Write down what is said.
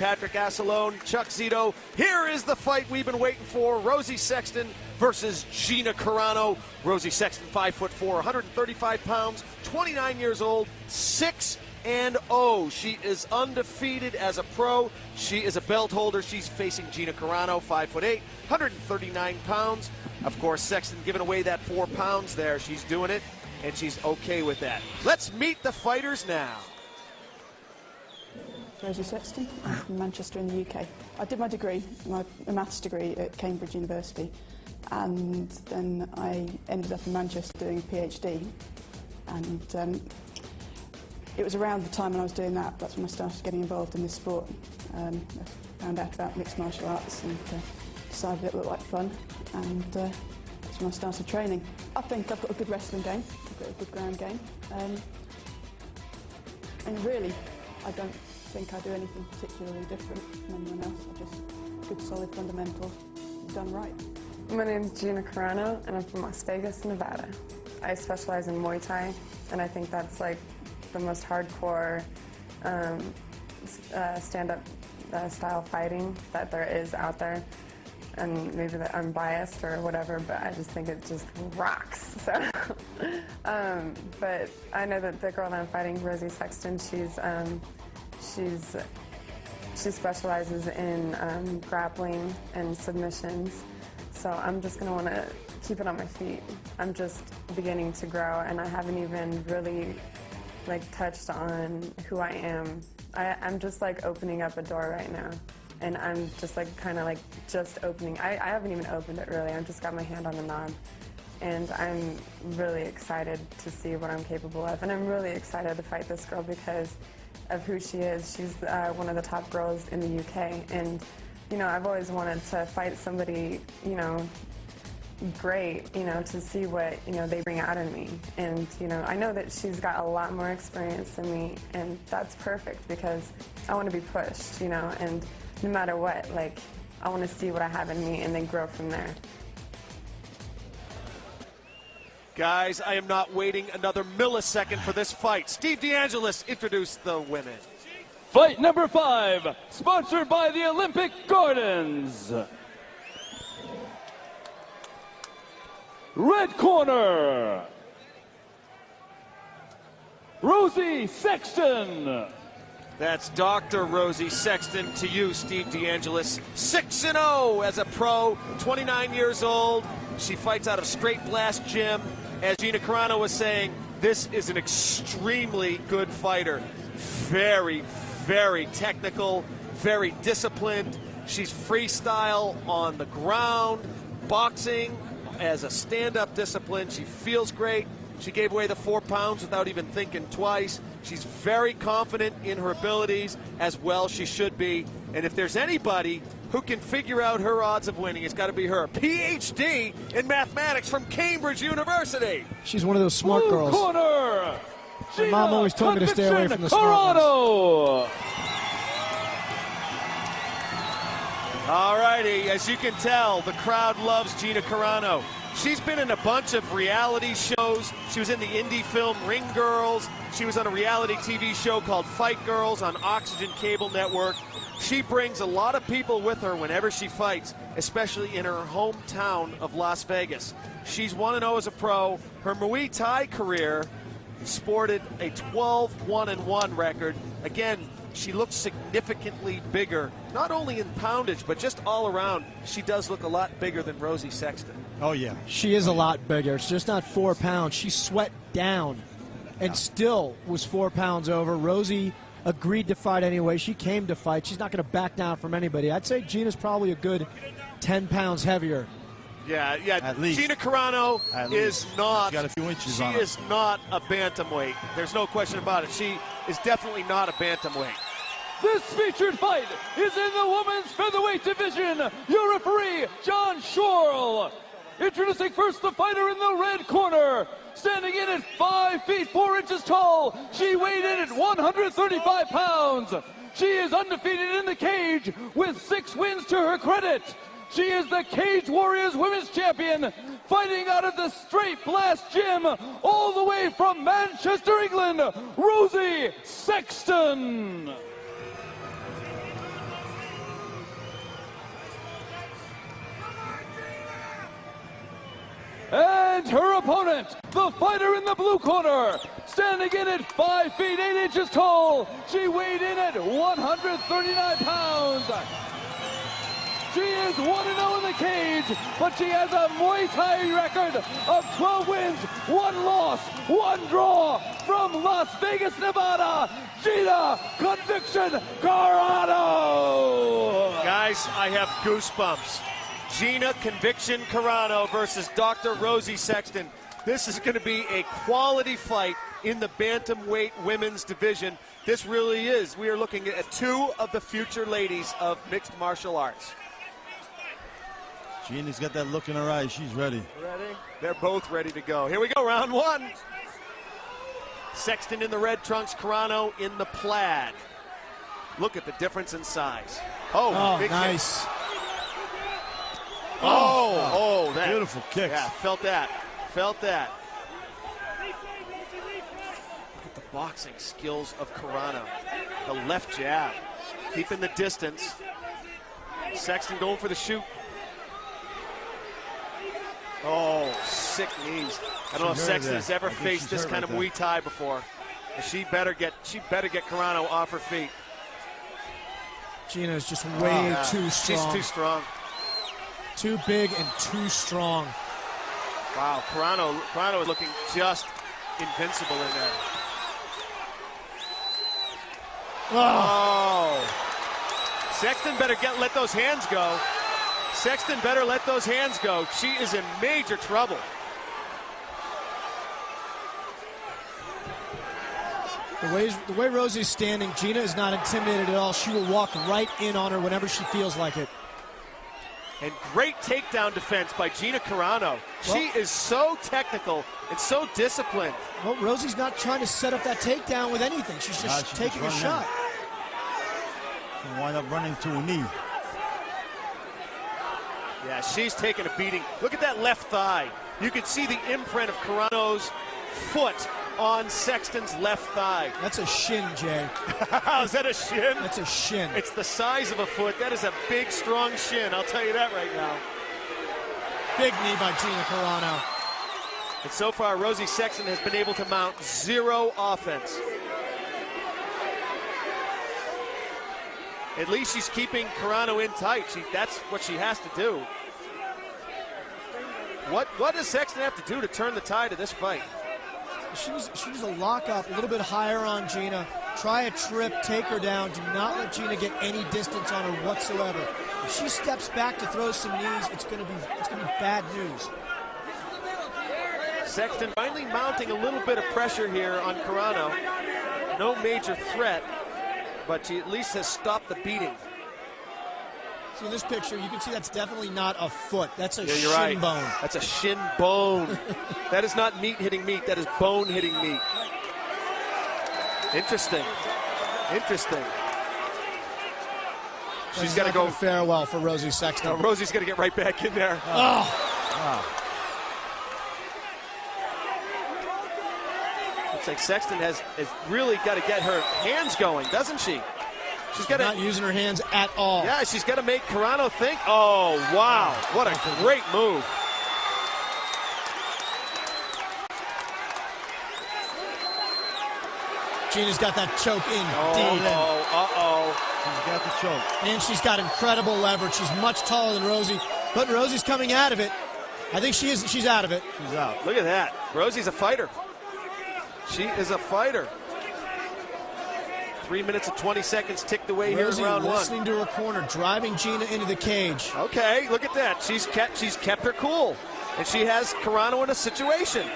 Patrick Assalone, Chuck Zito. Here is the fight we've been waiting for. Rosi Sexton versus Gina Carano. Rosi Sexton, 5'4", 135 pounds, 29 years old, 6-0. She is undefeated as a pro. She is a belt holder. She's facing Gina Carano, 5'8", 139 pounds. Of course, Sexton giving away that 4 pounds there. She's doing it, and she's okay with that. Let's meet the fighters now. Rosi Sexton. I'm from Manchester in the UK. I did my degree, my maths degree at Cambridge University, and then I ended up in Manchester doing a PhD. And it was around the time when I was doing that, that's when I started getting involved in this sport. I found out about mixed martial arts and decided it looked like fun, and that's when I started training. I think I've got a good wrestling game, I've got a good ground game, and really, I don't think I do anything particularly different from anyone else. I just good solid fundamentals done right. My name is Gina Carano, and I'm from Las Vegas, Nevada. I specialize in Muay Thai, and I think that's like the most hardcore stand-up style fighting that there is out there. And maybe that I'm biased or whatever, but I just think it just rocks. So, but I know that the girl that I'm fighting, Rosi Sexton, she specializes in grappling and submissions. So I'm just going to want to keep it on my feet. I'm just beginning to grow, and I haven't even really touched on who I am. I'm just opening up a door right now, and I'm just just opening. I haven't even opened it really. I've just got my hand on the knob, and I'm really excited to see what I'm capable of, and I'm really excited to fight this girl because of who she is. She's one of the top girls in the UK, and I've always wanted to fight somebody great, to see what they bring out in me. And I know that she's got a lot more experience than me, and that's perfect because I want to be pushed, and no matter what, I want to see what I have in me and then grow from there. Guys, I am not waiting another millisecond for this fight. Steve DeAngelis, introduce the women. Fight number 5, sponsored by the Olympic Gardens. Red corner, Rosi Sexton. That's Dr. Rosi Sexton to you, Steve DeAngelis. 6-0 as a pro, 29 years old. She fights out of Straight Blast Gym. As Gina Carano was saying, this is an extremely good fighter. Very, very technical, very disciplined. She's freestyle on the ground, boxing as a stand-up discipline. She feels great. She gave away the 4 pounds without even thinking twice. She's very confident in her abilities, as well she should be. And if there's anybody who can figure out her odds of winning, it's got to be her. PhD in mathematics from Cambridge University. She's one of those smart girls. Corner, My mom always told me to stay away from the smart ones. All righty, as you can tell, the crowd loves Gina Carano. She's been in a bunch of reality shows. She was in the indie film Ring Girls. She was on a reality TV show called Fight Girls on Oxygen Cable Network. She brings a lot of people with her whenever she fights, especially in her hometown of Las Vegas. She's 1-0 as a pro. Her Muay Thai career sported a 12-1-1 record. Again, she looks significantly bigger, not only in poundage, but just all around. She does look a lot bigger than Rosi Sexton. Oh, yeah. She is a lot bigger. It's just not 4 pounds. She sweat down and still was 4 pounds over. Rosi agreed to fight anyway. She came to fight. She's not going to back down from anybody. I'd say Gina's probably a good 10 pounds heavier. Yeah. At least. Gina Carano is not. Got a few inches she on her. is not a bantamweight. There's no question about it. She is definitely not a bantamweight. This featured fight is in the women's featherweight division. Your referee, John Schorl. Introducing first the fighter in the red corner. Standing in at 5 feet 4 inches tall. She weighed in at 135 pounds. She is undefeated in the cage with 6 wins to her credit. She is the Cage Warriors Women's Champion, fighting out of the Straight Blast Gym all the way from Manchester, England, Rosi Sexton. And her opponent, the fighter in the blue corner, standing in at 5 feet 8 inches tall. She weighed in at 139 pounds. She is 1-0 in the cage, but she has a Muay Thai record of 12 wins, 1 loss, 1 draw from Las Vegas, Nevada, Gina Conviction Carano. Guys, I have goosebumps. Gina Conviction Carano versus Dr. Rosi Sexton. This is going to be a quality fight in the bantamweight women's division. This really is. We are looking at 2 of the future ladies of mixed martial arts. Gina's got that look in her eyes. She's ready. Ready? They're both ready to go. Here we go, round 1. Sexton in the red trunks, Carano in the plaid. Look at the difference in size. Oh, big nice. Kick. Oh, that. Beautiful kicks. Yeah, felt that. Felt that. Look at the boxing skills of Carano. The left jab, keeping the distance. Sexton going for the shoot. Oh, sick knees. I don't know if Sexton has ever faced this kind of Muay Thai before. She better get Carano off her feet. Gina is just way too strong. She's too strong. Too big and too strong. Wow, Carano is looking just invincible in there. Oh. Sexton better let those hands go. Sexton better let those hands go. She is in major trouble. The way Rosie's standing, Gina is not intimidated at all. She will walk right in on her whenever she feels like it. And great takedown defense by Gina Carano. She is so technical and so disciplined. Well, Rosie's not trying to set up that takedown with anything. She's just taking a shot. She'll wind up running to a knee. Yeah, she's taking a beating. Look at that left thigh. You can see the imprint of Carano's foot on Sexton's left thigh. That's a shin, Jay. Is that a shin? That's a shin. It's the size of a foot. That is a big, strong shin. I'll tell you that right now. Big knee by Gina Carano. And so far, Rosi Sexton has been able to mount 0 offense. At least she's keeping Carano in tight. That's what she has to do. What does Sexton have to do to turn the tide of this fight? She needs to lock up a little bit higher on Gina. Try a trip, take her down. Do not let Gina get any distance on her whatsoever. If she steps back to throw some knees, it's going to be bad news. Sexton finally mounting a little bit of pressure here on Carano. No major threat, but she at least has stopped the beating. See, in this picture, you can see that's definitely not a foot. That's a shin right. bone. That's a shin bone. That is not meat hitting meat. That is bone hitting meat. Interesting. Interesting. She's got to go. Farewell for Rosi Sexton. No, Rosie's got to get right back in there. Looks like Sexton has really got to get her hands going, doesn't she? She's not using her hands at all. Yeah, she's got to make Carano think. Oh, wow. What a great move. Gina's got that choke in deep. She's got the choke. And she's got incredible leverage. She's much taller than Rosi, but Rosie's coming out of it. I think she's out of it. She's out. Look at that. Rosie's a fighter. She is a fighter. 3 minutes and 20 seconds ticked away here in round 1. Listening to her corner, driving Gina into the cage. Okay, look at that. She's kept her cool, and she has Carano in a situation.